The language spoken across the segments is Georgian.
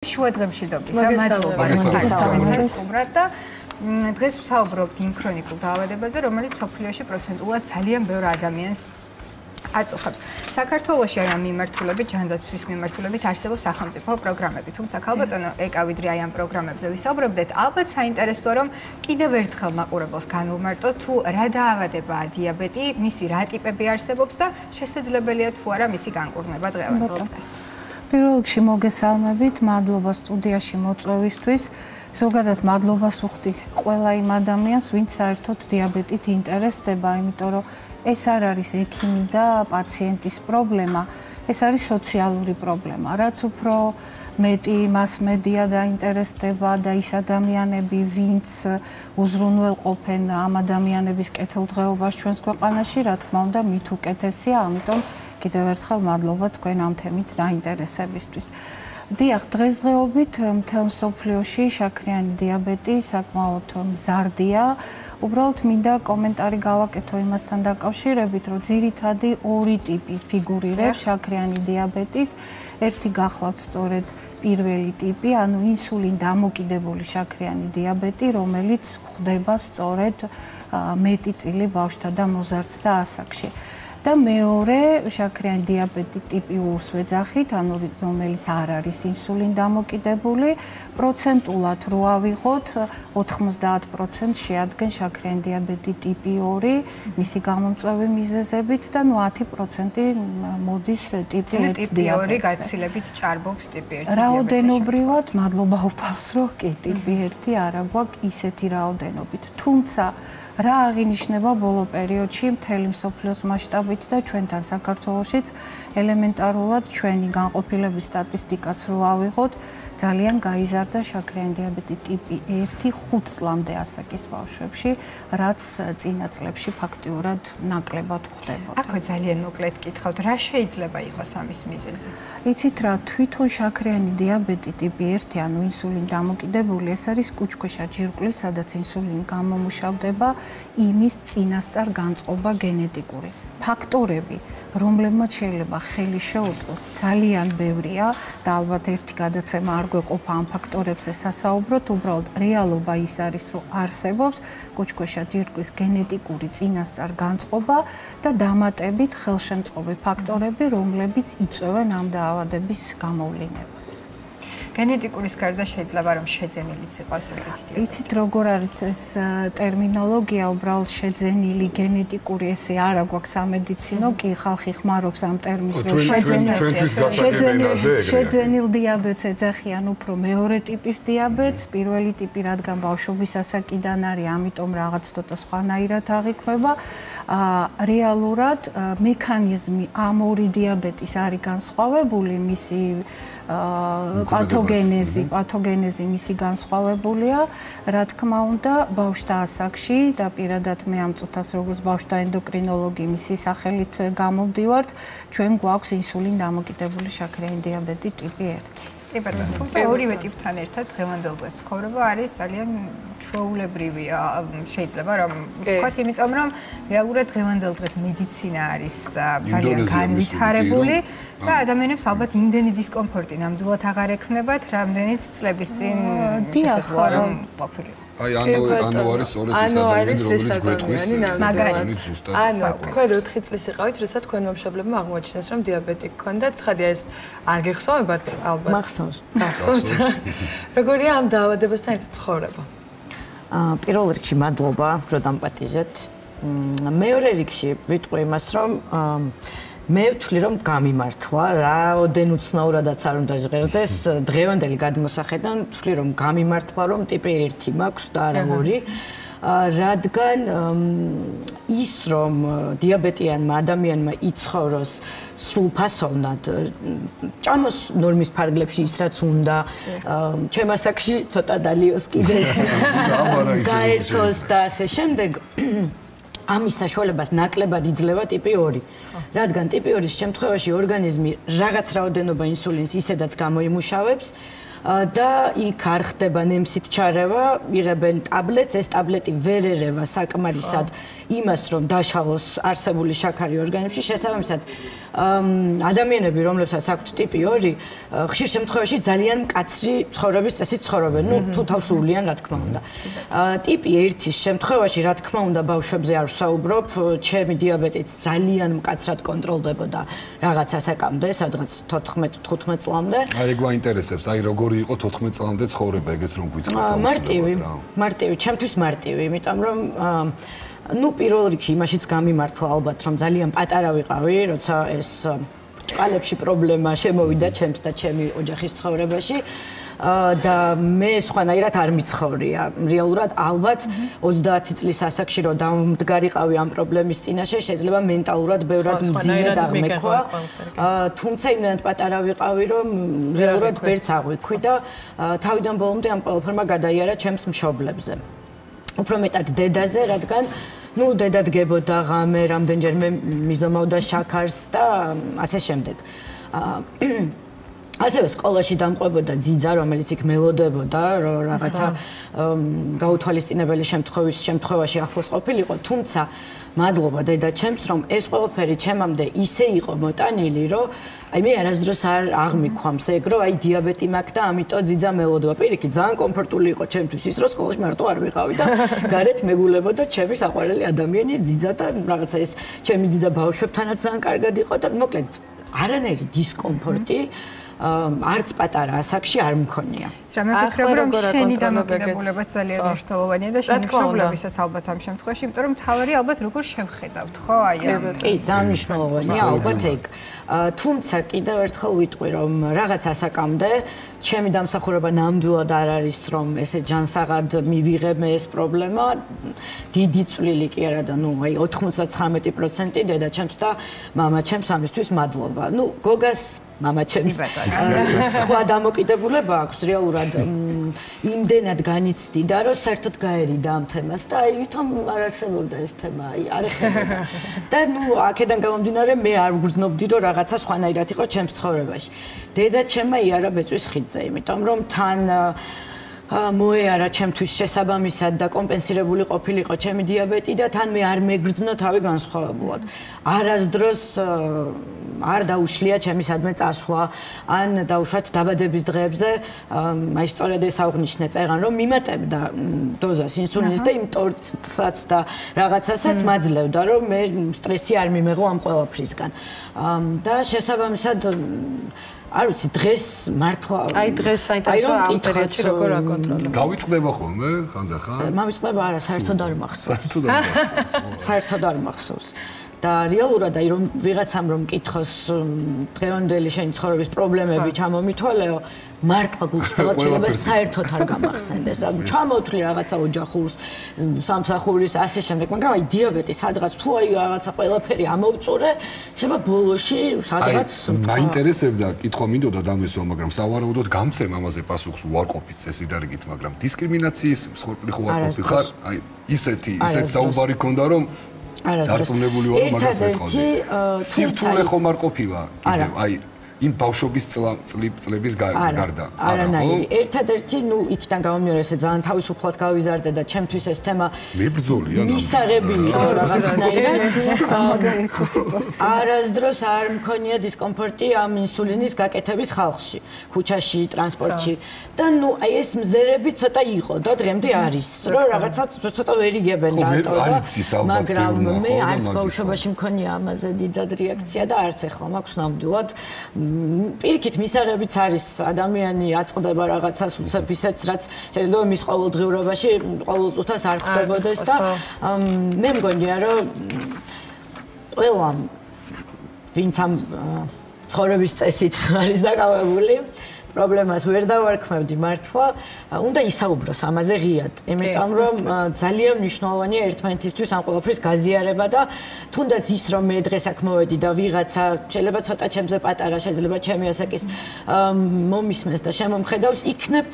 შუადღეებში დობისა, მადლობა გასაუბრად და დღეს ვსაუბრობთ იმ ქრონიკულ დაავადებაზე, რომელიც მსოფლიოში პროცენტულად ძალიან ბევრ ადამიანს აწუხებს. საქართველოში ამ მიმართულებით, ჯანდაცვის მიმართულებით არსებობს სახელმწიფო პროგრამები, თუმცა ქალბატონო ეკა ვიდრე აი ამ პროგრამებზე ვისაუბრებდეთ, ალბათ საინტერესოა რომ კიდევ ერთხელ მაყურებელს განვუმარტოთ თუ რა დაავადებაა დიაბეტი, მისი რა ტიპები არსებობს და შესაძლებელია თუ არა მისი განკურნება დღევანდელ დღეს. პირველ რიგში მოგესალმებით, მადლობა სტუდიაში მოწვევისთვის. ზოგადად მადლობას ვუხდი ყველა იმ ადამიანს, ვინც საერთოდ დიაბეტით ინტერესდება, იმიტომ რომ ეს არ არის ექიმი და პაციენტის პრობლემა, ეს არის სოციალური პრობლემა. რაც უფრო მეტი მასმედია დაინტერესდება და ის ადამიანები, ვინც უზრუნველყოფენ ამ ადამიანების კეთილდღეობას ჩვენს ქვეყანაში, რა თქმა უნდა, მით უკეთესია, ამიტომ კიდევ ერთხელ მადლობა თქვენ ამ თემით დაინტერესებისთვის. დიახ, დღესდღეობით მთელ მსოფლიოში შაქრიანი დიაბეტი საკმაოდ მზარდია. უბრალოდ მინდა კომენტარი გავაკეთო იმასთან დაკავშირებით, რომ ძირითადი ორი ტიპი ფიგურირებს შაქრიანი დიაბეტის. ერთი გახლავთ სწორედ პირველი ტიპი, ანუ ინსულინ დამოკიდებული შაქრიანი დიაბეტი, რომელიც ხდება სწორედ მეტი წილი ბავშვთა და მოზარდთა ასაკში. და მეორე შაქრიანი დიაბეტი ტიპი 2-ს ვეძახით, ანუ რომელიც არ არის ინსულინ დამოკიდებული, პროცენტულად რო ავიღოთ, 90% შეადგენს შაქრიანი დიაბეტი ტიპი 2, მისი გამომწვევი მიზეზებით და 10% მოდის ტიპი 1 დიაბეტზე. ტიპი 2 გაცილებით ჭარბობს ტიპი 1 დიაბეტში. რაოდენობრივად, მადლობა უფალს, რომ კი ტიპი 1 არა გვაქვს ისეთი რაოდენობით, თუმცა რა აღინიშნება ბოლო პერიოდში მთელი მსოფლიოს მასშტაბით და ჩვენთან საქართველოშიც ელემენტარულად ჩვენი განყოფილების სტატისტიკაც რო ავიღოთ, ძალიან გაიზარდა შაქრიანი დიაბეტი ტიპი 1 5 წლამდე ასაკის ბავშვებში, რაც წინა წლებში ფაქტიურად ნაკლებად ხდებოდა. აქვე ძალიან მოკლედ გითხავთ, რა შეიძლება იყოს ამის მიზეზი? იცით რა, თვითონ შაქრიანი დიაბეტი ტიპი 1, ანუ ინსულინ დამოკიდებული, ეს არის კუჭქვეშა ჯირკვლის, სადაც ინსულინი გამომუშავდება, იმის წინასწარ განწყობა გენეტიკური. ფაქტორები, რომლებმაც შეიძლება ხელი შეუწყოს, ძალიან ბევრია და ალბათ ერთი გადაცემა არ გვეყოფა ამ ფაქტორებზე სასაუბროთ, უბრალოდ რეალობა ის არის, რომ არსებობს კუჭქვეშა ჯირკვლის გენეტიკური წინასწარ განწყობა და დამატებით ხელშემწყობი ფაქტორები, რომლებიც იწვევენ ამ დაავადების გამოვლინებას. გენეტიკურის გარდა შეიძლება რომ შეძენილიც იყოს ესეთი ტიპი. იცით როგორ არის ეს ტერმინოლოგია, უბრალოდ შეძენილი გენეტიკური ესე არა გვაქვს სამედიცინო, კი ხალხი ხმარობს ამ ტერმინს, რომ შეძენილ დიაბეტს ეძახიან უფრო მეორე ტიპის დიაბეტს, პირველი ტიპი რადგან ბავშვობის ასაკიდან არის, ამიტომ რაღაც ცოტა სხვანაირად აღიქვება. რეალურად მექანიზმი ამ ორი დიაბეტის არის განსხვავებული, მისი პათოგენეზი მისი განსხვავებულია, რა თქმა უნდა, ბავშვთა ასაკში და პირადად მე ამ წუთას როგორც ბავშვთა ენდოკრინოლოგი მისი სახელით გამოვდივართ, ჩვენ გვაქვს ინსულინ დამოკიდებული შაქრიანი დიაბეტი ტიპი 1. კი ბატონო, თუმცა ორივე ტიპთან ერთად დღევანდელ დღეს ცხოვრება არის ძალიან ჩვეულებრივი, შეიძლება რომ ვთქვათ, იმიტომ რომ რეალურად დღევანდელ დღეს მედიცინა არის ძალიან განვითარებული და ადამიანებს ალბათ იმდენი დისკომფორტი ნამდვილად აღარ ექნებათ, რამდენიც წლების წინ შესაძლოა რომ ყოფილიყო. აი ანუ არის სწორედ ეს ადამიანი, რომელიც გვეტყვის მაგალითად ზუსტად. ანუ თქვენ 4 წლის იყავით, როდესაც თქვენმა მშობლებმა აღმოაჩინეს, რომ დიაბეტი გქონდათ, ცხადია ეს არ გეხსოვებათ ალბათ. მახსოვს. როგორია ამ დაავადებასთან ერთად ცხოვრება? პირველ რიგში მადლობა, რომ დამპატიჟეთ. მეორე რიგში ვიტყვი იმას, რომ მე ვთვლი, რომ გამიმართლა, რაოდენ უცნაურადაც არ უნდა ჟღერდეს, დღევანდელი გადმოსახედიდან ვთვლი, რომ გამიმართლა, რომ ტიპი 1 მაქვს და არა 2. რადგან ის რომ დიაბეტიანმა ადამიანმა იცხოვროს სრულფასოვნად, ჭამოს ნორმის ფარგლებში ის რაც უნდა, ჩემ ასაკში ცოტა დალიოს კიდეც, გაერთოს და ასე შემდეგ, ამის საშუალებას ნაკლებად იძლევა ტიპი 2. რადგან ტიპი 2-ის შემთხვევაში ორგანიზმი რაღაც რაოდენობა ინსულინს ისედაც გამოიმუშავებს და იქ არ ხდება ნემსით ჩარევა, იღებენ ტაბლეტს, ეს ტაბლეტი ვერ ერევა საკმარისად იმას, რომ დაშალოს არსებული შაქარი ორგანიზმში, შესაბამისად ადამიანები, რომლებსაც აქვთ ტიპი 2, ხშირ შემთხვევაში ძალიან მკაცრი ცხოვრების წესით ცხოვრობენ, თუ თავს უვლიან, რა თქმა უნდა. ტიპი 1-ის შემთხვევაში, რა თქმა უნდა, ბავშვებზე არ ვსაუბრობ, ჩემი დიაბეტიც ძალიან მკაცრად კონტროლდებოდა რაღაც ასაკამდე, სადღაც 14-15 წლამდე. აი, გვაინტერესებს, აი როგორი იყო 14 წლამდე ცხოვრება, ეგეც რომ გითხრათ. მარტივი, ჩემთვის მარტივი, იმიტომ რომ პირველ რიგში იმაშიც გამიმართლა ალბათ, რომ ძალიან პატარა ვიყავი, როცა ეს წყალებში პრობლემა შემოვიდა ჩემს და ჩემი ოჯახის ცხოვრებაში. და მე სხვანაირად არ მიცხოვრია. რეალურად ალბათ 30 წლის ასაკში რომ დამდგარიყავი ამ პრობლემის წინაშე, შეიძლება მენტალურად ბევრად მძიმე დაღმექვა. თუმცა იმდენად პატარა ვიყავი, რომ რეალურად ვერც აღვიქვი და თავიდან ბოლომდე ამ ყველაფერმა გადაიარა ჩემს მშობლებზე. უფრო მეტად დედაზე, რადგან დედა დგებოდა ღამე, რამდენჯერმე მიზომავდა შაქარს და ასე შემდეგ. ასევე სკოლაში დამყვებოდა ძიძა, რომელიც იქ მელოდებოდა, რომ რაღაცა გაუთვალისწინებელი შემთხვევაში ახლოს ყოფილიყო, თუმცა მადლობა დედაჩემს, რომ ეს ყველაფერი ჩემამდე ისე იყო მოტანილი, რომ აი მე არასდროს არ აღმიქვამს ეგ, რომ აი დიაბეტი მაქვს და ამიტომ ძიძა მელოდება. პირიქით, ძალიან კომფორტული იყო ჩემთვის ის, რომ სკოლაში მარტო არ ვიყავი და გარეთ მეგულებოდა ჩემი საყვარელი ადამიანი ძიძა და რაღაცა ეს ჩემი ძიძა ბავშვებთანაც ძალიან კარგად იყო და მოკლედ არანაირი დისკომფორტი არც патара ასაკში არ მქონია. რა მეკითხებ რომ შენი დამოკიდებულებაც ძალიან მნიშვნელოვანია და შენი მშობლებისაც ალბათ ამ შემთხვევაში, იმიტომ რომ თავარი ალბათ როგორ შევხედავთ, ხო? აი ამ. კი, ძალიან მნიშვნელოვანია ალბათ ეგ. თუმცა კიდევ ერთხელ ვიტყვი რომ რაღაც ასაკამდე ჩემი დამსახურება ნამდვილად არ არის რომ ესე ჯანსაღად მივიღებ მე ეს პრობლემა. დიდი წვლილი კი არა და აი 99% დედაჩემს და მამაჩემს ამისთვის მადლობა. გოგას მამაჩემს სხვა დამოკიდებულება აქვს რეალურად იმდენად განიცდიდა რომ საერთოდ გაერიდა ამ თემას და აი ვითომ არ არსებობდა ეს თემა აი არ ეხებოდა და აქედან გამომდინარე მე არ ვგრძნობდი რომ რაღაცა სხვანაირად იყო ჩემს ცხოვრებაში დედაჩემმა იარა ბეწვის ხიდზე იმიტომ რომ თან მოეარა ჩემთვის შესაბამისად და კომპენსირებული ყოფილიყო ჩემი დიაბეტი და თან მე არ მეგრძნო თავი განსხვავებულად. არასდროს არ დაუშლია ჩემი სადმე წასვლა ან დაუშვათ დაბადების დღეებზე აი სწორედ ეს აღნიშნე წეღან რომ მიმატებდა დოზას ინსულინის და იმ ტორტსაც და რაღაცასაც მაძლევდა რომ მე სტრესი არ მიმეღო ამ ყველაფრისგან. და შესაბამისად არ ვიცი დღეს მართლა აი დღეს საინტერესოა ამ პერიოდში როგორ აკონტროლებ. გავიწყდება ხოლმე ხანდახან? მავიწყდება არა, საერთოდ არ მახსოვს. საერთოდ არ მახსოვს. და რეალურად აი რომ ვიღაცამ რომ მკითხოს დღევანდელი შენი ცხოვრების პრობლემები ჩამომითვალეო, მართლა გულწრფელად შეიძლება საერთოდ არ გამახსენდეს. ჩამოთვლი რაღაცა ოჯახურს, სამსახურის ასე შემდეგ, მაგრამ აი დიაბეტი სადღაც თუ აი რაღაცა ყველაფერი ამოვწურე, შეიძლება ბოლოში სადღაც მაინტერესებდა, კითხვა მინდოდა დამესვა, მაგრამ სავარაუდოდ გამცემ ამაზე პასუხს უარყოფით წესიდარიგით, მაგრამ დისკრიმინაციის მსხვერპლი ხო ვარყოფით ხარ? აი ისეთ საუბარი ქონდა რომ დარწმუნებული ვარ მაგას მეთხოვდი. სირთულე ხომ არ ყოფილა კიდევ აი იმ ბავშვობის წლების გარდა. არანაირი. ერთადერთი იქიდან გამომდინარე ესე ძალიან თავისუფლად გავიზარდე და ჩემთვის ეს თემა მებრძოლია. მისაღები იყო რაღაცნაირად. არასდროს არ მქონია დისკომფორტი ამ ინსულინის გაკეთების ხალხში, ქუჩაში, ტრანსპორტში და აი ეს მზერები ცოტა იყო და დღემდე არის, რომ რაღაცა ცოტა ვერ იგებენ რატო და მაგრამ მე არც ბავშვობაში მქონია ამაზე დიდად რეაქცია და არც ახლა მაქვს ნამდვილად პირიქით მისაღებიც არის ადამიანი აწყდება რაღაცას უცებ ისეთს რაც შეიძლება მის ყოველდღიურობაში ყოველწუთას არ ხდებოდეს და მე მგონია რომ ყველამ ვინც ამ ცხოვრების წესით არის დაკავებული პრობლემას ვერ დავარქმევდი მართლა უნდა ისაუბროს ამაზე ღიად იმიტომ რომ ძალიან მნიშვნელოვანია ერთმანეთისთვის ამ ყველაფრის გაზიარება და თუნდაც ის რომ მე დღეს აქ მოვედი და ვიღაცა შეიძლება ცოტა ჩემზე პატარა შეიძლება ჩემი ასაკის მომისმენს და შემომხედავს იქნებ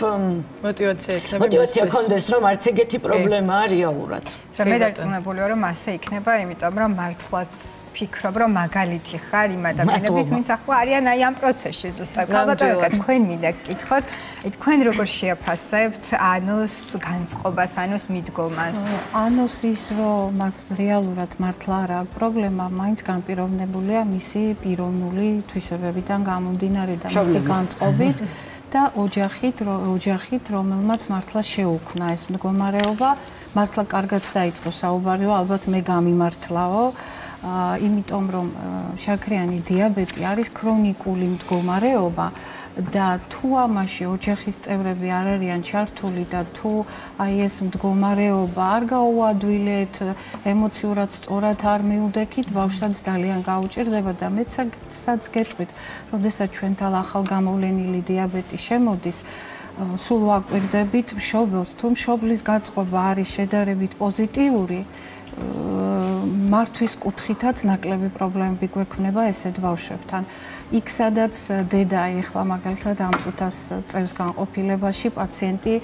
მოტივაცია კონდეს რომ არც ეგეთი პრობლემაა რეალურად რომ მე დარწმუნებული ვარ რომ ასე იქნება იმიტომ რომ მართლაც ფიქრობ რომ მაგალითი ხარ იმ ადამიანების ვინც ახლა არიან აი ამ პროცესში ზუსტად ალბათ თქვენ მინდა გკითხოთ, თქვენ როგორ შეაფასებთ ანოს განწყობას, ანოს მიდგომას? ანოს ის რომ მას რეალურად მართლა არ აქვს პრობლემა, მაინც განპირობებულია მისი პიროვნული თვისებებიდან გამომდინარე და მისი განწყობით და ოჯახით, რომელმაც მართლა შეუქმნა ეს მდგომარეობა, მართლა კარგად დაიწყო საუბარიო, ალბათ მე გამიმართლაო. იმიტომ რომ შაქრიანი დიაბეტი არის ქრონიკული მდგომარეობა და თუ ამაში ოჯახის წევრები არ არიან ჩართული და თუ აი ეს მდგომარეობა არ გაუადვილეთ, ემოციურად სწორად არ მიუდექით, ბავშვსაც ძალიან გაუჭირდება და მეცაც გეტყვით, როდესაც ჩვენთან ახალგამოვლენილი დიაბეტი შემოდის, სულ ვაკვირდებით მშობელს, თუ მშობლის გაწყობა არის შედარებით პოზიტიური, მართვის კუთხითაც ნაკლები პრობლემები გვექნება ესეთ ბავშვებთან. იქ სადაც დედა ეხლა მაგალითად ამ წუთას წევს განყოფილებაში პაციენტი,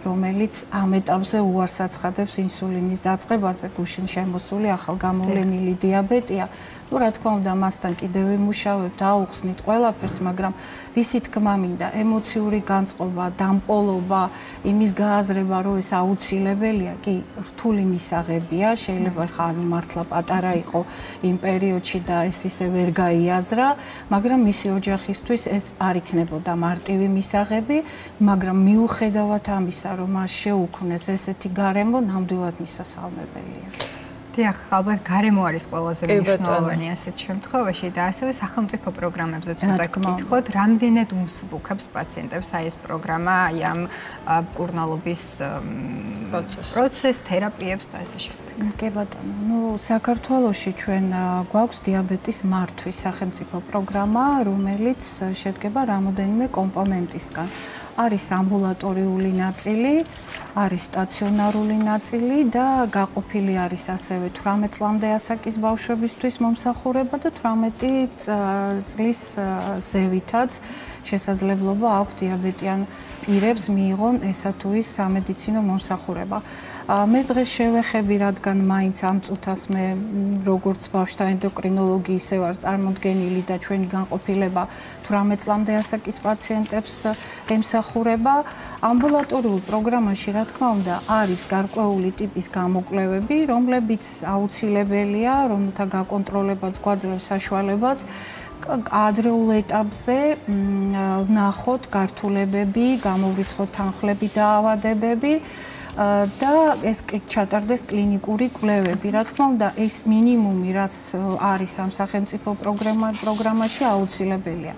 რომელიც ამ ეტაპზე უარს აცხადებს ინსულინის დაწყებაზე, გუშინ შემოსული ახალგამოვლენილი დიაბეტია. Ну, რა თქმა უნდა, მასთან კიდევ ვიმუშავებთ, აუხსნით ყველაფერს, მაგრამ რისი თქმა მინდა, ემოციური განწყობა, დამყოლობა, იმის გააზრება, რომ ეს აუცილებელია, კი, რთული მისაღებია, შეიძლება ხა მართლა პატარა იყო იმ პერიოდში და ეს ისე ვერ გაიაზრა, მაგრამ მისი ოჯახისთვის ეს არ იქნებოდა მარტივი მისაღები, მაგრამ მიუხედავად ამისა, რომ მას შეუქმნეს ესეთი გარემო, ნამდვილად მისასალმებელია. დიახ, ალბათ გარემო არის ყველაზე მნიშვნელოვანი ასეთ შემთხვევაში და ასევე სახელმწიფო პროგრამებზეც უნდა გკითხოთ, რამდენად უმსუბუქებს პაციენტებს აი ეს პროგრამა, აი ამ მკურნალობის პროცესს, თერაპიებს და ასე შემდეგ. კი ბატონო, ну, საქართველოში ჩვენ გვაქვს დიაბეტის მართვის სახელმწიფო პროგრამა, რომელიც შედგება რამოდენიმე კომპონენტისგან. არის ამბულატორიული ნაწილი, არის სტაციონარული ნაწილი და გაყოფილი არის ასევე 18 წლამდე ასაკის ბავშვებისთვის მომსახურება და 18 წლის ზევითაც შესაძლებლობა აქვს დიაბეტიან პირებს მიიღონ ესა თუ ის სამედიცინო მომსახურება. მე დღეს შევეხები, რადგან მაინც ამ წუთას მე როგორც ბავშვთა ენდოკრინოლოგი ისე ვარ წარმოდგენილი და ჩვენი განყოფილება 18 წლამდე ასაკის პაციენტებს ემსახურება. ამბულატორიულ პროგრამაში, რა თქმა უნდა, არის გარკვეული ტიპის გამოკვლევები, რომლებიც აუცილებელია, რომელთა გაკონტროლებაც გვაძლევს საშუალებას ადრეულ ეტაპზე ვნახოთ გართულებები, გამოვრიცხოთ თანხლები და ავადებები და ეს ჩატარდეს კლინიკური კვლევები. რა თქმა უნდა, ეს მინიმუმი, რაც არის ამ სახელმწიფო პროგრამაში, აუცილებელია.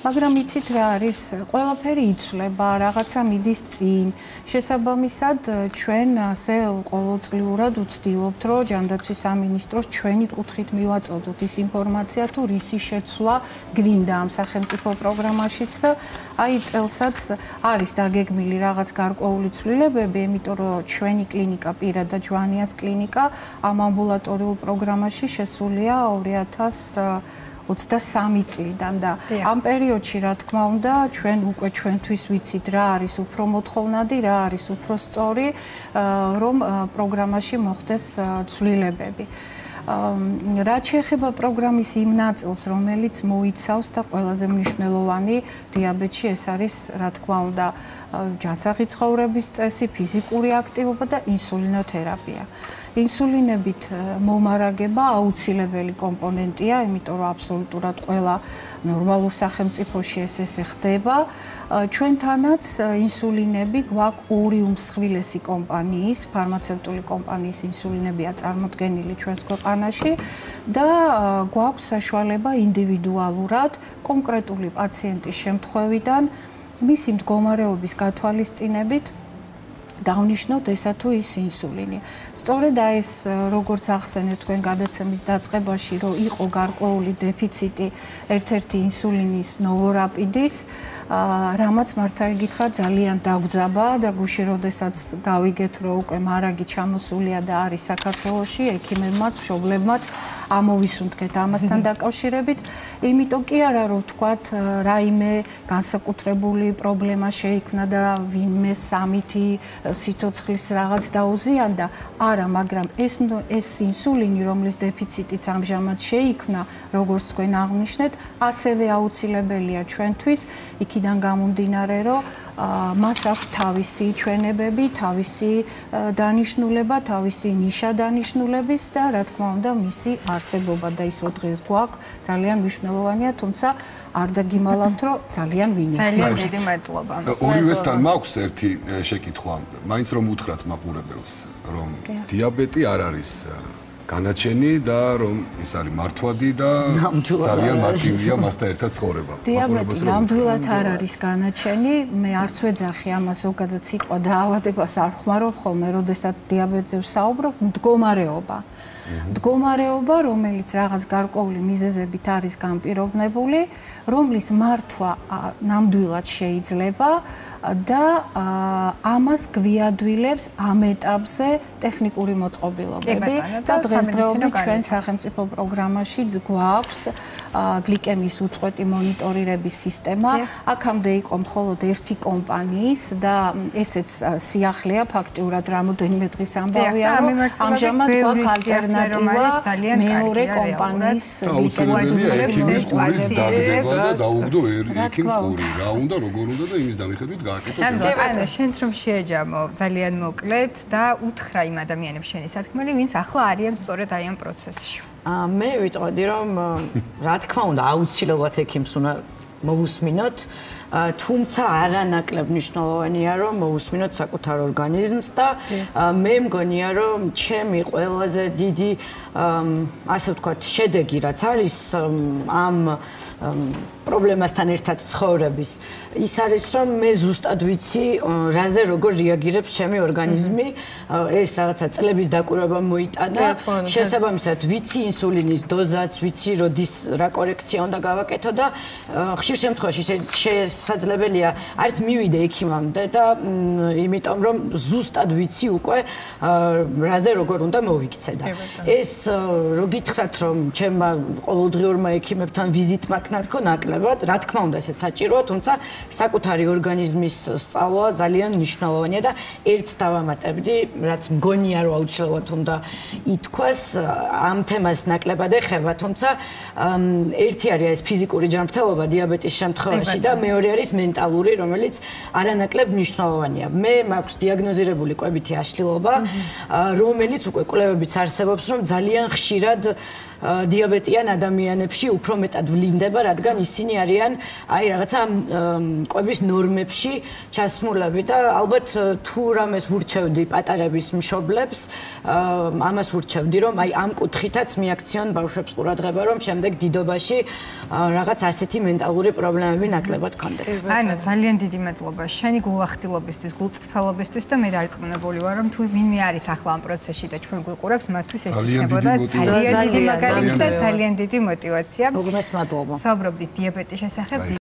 მაგრამ იცით რა არის, ყველაფერი იცვლება, რაღაცა მიდის წინ. შესაბამისად, ჩვენ ასე ყოველწლიურად ვცდილობთ, რომ ჯანდაცვის სამინისტროს ჩვენი კუთხით მივაწოდოთ ის ინფორმაცია, თუ რისი შეცვლა გვინდა ამ სახელმწიფო პროგრამაშიც და აი წელსაც არის დაგეგმილი რაღაც გარკვეული ცვლილებები, იმიტომ რომ ჩვენი კლინიკა, პირადად ჯვანიას კლინიკა ამ ამბულატორიულ პროგრამაში შესულია 2023 წლიდან და ამ პერიოდში, რა თქმა უნდა, ჩვენ უკვე ჩვენთვის ვიცით რა არის უფრო მოთხოვნადი, რა არის უფრო სწორი, რომ პროგრამაში მოხდეს ცვლილებები. რაც შეეხება პროგრამის იმ ნაწილს, რომელიც მოიცავს და ყველაზე მნიშვნელოვანი დიაბეტში ეს არის, რა თქმა უნდა, ჯანსაღი ცხოვრების წესი, ფიზიკური აქტივობა და ინსულინოთერაპია. ინსულინებით მომარაგება აუცილებელი კომპონენტია, იმიტომ რომ აბსოლუტურად ყველა ნორმალურ სახელმწიფოში ესე ხდება. ჩვენთანაც ინსულინები გვაქვს ორი უმსხვილესი კომპანიის, ფარმაცევტული კომპანიის ინსულინებია წარმოდგენილი ჩვენს ქვეყანაში და გვაქვს საშუალება ინდივიდუალურად კონკრეტული პაციენტის შემთხვევიდან მისი მდგომარეობის გათვალისწინებით დავნიშნოთ ესა თუ ის ინსულინი. სწორედ აი ეს როგორც ახსენეთ თქვენ გადაცემის დაწყებაში, რომ იყო გარკვეული დეფიციტი ერთ-ერთი ინსულინის ნოვორაპიდის, რამაც მართალი გითხრათ ძალიან დაგვძაბა და გუშინ როდესაც გავიგეთ, რომ უკვე მარაგი ჩამოსულია და არის საქართველოში, ექიმებმაც, მშობლებმაც ამოვისუნთქეთ ამასთან დაკავშირებით, იმიტომ კი არა რომ თქვათ რაიმე განსაკუთრებული პრობლემა შეიქმნა და ვინმე სამითი სიცოცხლის რაღაც დაუზიანდა, არა, მაგრამ ეს ინსულინი, რომლის დეფიციტიც ამჟამად შეიქმნა, როგორც თქვენ აღნიშნეთ, ასევე აუცილებელია ჩვენთვის, იქიდან გამომდინარე, რომ მას აქვს თავისი ჩვენებები, თავისი დანიშნულება, თავისი ნიშა დანიშნულების და რა თქმა უნდა მისი არსებობა და ის რომ დღეს გვაქვს ძალიან მნიშვნელოვანია, თუმცა არ დაგიმალავთ, რომ ძალიან ვინი. ძალიან დიდი მადლობა. ორივესთან მაქვს ერთი შეკითხვა, მაინც რომ უთხრათ მაყურებელს, რომ დიაბეტი არ არის განაჩენი და რომ ის არის მართვადი და ძალიან მარტივია მასთან ერთად ცხოვრება. დიაბეტი ნამდვილად არ არის განაჩენი, მე არც ვეძახი ამას ზოგადად სიტყვა დაავადებას არ ხმარობ ხოლმე, როდესაც დიაბეტზე ვსაუბრობ, მდგომარეობა, რომელიც რაღაც გარკვეული მიზეზებით არის განპირობებული, რომლის მართვა ნამდვილად შეიძლება და ამას გვიადვილებს ამ ეტაპზე ტექნიკური მოწყობილობები და დღესდღეობით ჩვენ სახელმწიფო პროგრამაში გვაქვს გლიკემიის უწყვეტი მონიტორირების სისტემა. აქამდე იყო მხოლოდ ერთი კომპანიის და ესეც სიახლეა ფაქტიურად რამოდენიმე დღის ამბავია, რომ ამჟამად გვაქვს ალტერნატივა მეორე კომპანიის გლიკემიის და დაუგდო ექიმს ყური, რა უნდა, როგორ უნდა და იმის დამიხედვით ანუ შენც რომ შეეჯამო ძალიან მოკლედ და უთხრა იმ ადამიანებს შენი სათქმელი, ვინც ახლა არიან სწორედ აი ამ პროცესში. მე ვიტყოდი, რომ რა თქმა უნდა, აუცილებლად ექიმს უნდა მოვუსმინოთ, თუმცა არანაკლებ მნიშვნელოვანია, რომ მოვუსმინოთ საკუთარ ორგანიზმს და მე მგონია, რომ ჩემი ყველაზე დიდი ასე ვთქვათ, შედეგი რაც არის ამ პრობლემასთან ერთად ცხოვრების, ის არის, რომ მე ზუსტად ვიცი, რაზე როგორ რეაგირებს ჩემი ორგანიზმი, ეს რაღაცა წლების დაკვირვება მოიტანა, შესაბამისად ვიცი ინსულინის დოზაც, ვიცი როდის რა კორექცია უნდა გავაკეთო და ხშირ შემთხვევაში შესაძლებელია არც მივიდე ექიმამდე და იმიტომ რომ ზუსტად ვიცი უკვე რაზე როგორ უნდა მოვიქცე და ეს რო გითხრათ რომ ჩემმა ყოველდღიურმა ექიმებთან ვიზიტმა ქნათქო ნაკლებად, რა თქმა უნდა ესეც საჭიროა, თუმცა საკუთარი ორგანიზმის სწავლა ძალიან მნიშვნელოვანია და ერთს დავამატებდი, რაც მგონია რომ აუცილებლად უნდა ითქვას, ამ თემას ნაკლებად ეხება, თუმცა ერთი არის ეს ფიზიკური ჯანმრთელობა დიაბეტის შემთხვევაში და მეორე არის მენტალური, რომელიც არანაკლებ მნიშვნელოვანია. მე მაქვს დიაგნოზირებული კვებითი აშლილობა, რომელიც უკვე კვლევებიც არსებობს, რომ ძალიან ხშირად დიაბეტიან ადამიანებში უფრო მეტად ვლინდება, რადგან ისინი არიან აი რაღაცა კვების ნორმებში ჩასმულები და ალბათ თუ რამეს ვურჩევდი პატარების მშობლებს, ამას ვურჩევდი, რომ აი ამ კუთხითაც მიაქციონ ბავშვებს ყურადღება, რომ შემდეგ დიდობაში რაღაც ასეთი მენტალური პრობლემები ნაკლებად ქონდეთ. ანუ ძალიან დიდი მადლობა შენი გულახდილობისთვის, გულწრფელობისთვის და მე დარწმუნებული ვარ, რომ თუ ვინმე არის ახლა ამ პროცესში და ჩვენ გვიყურებს, მათთვის ეს იქნებოდა ძალიან დიდი მაგალითი და ძალიან დიდი мотиваცია. მოგმეს მადლობა. საუბრობდით დიაბეტის შესახებ.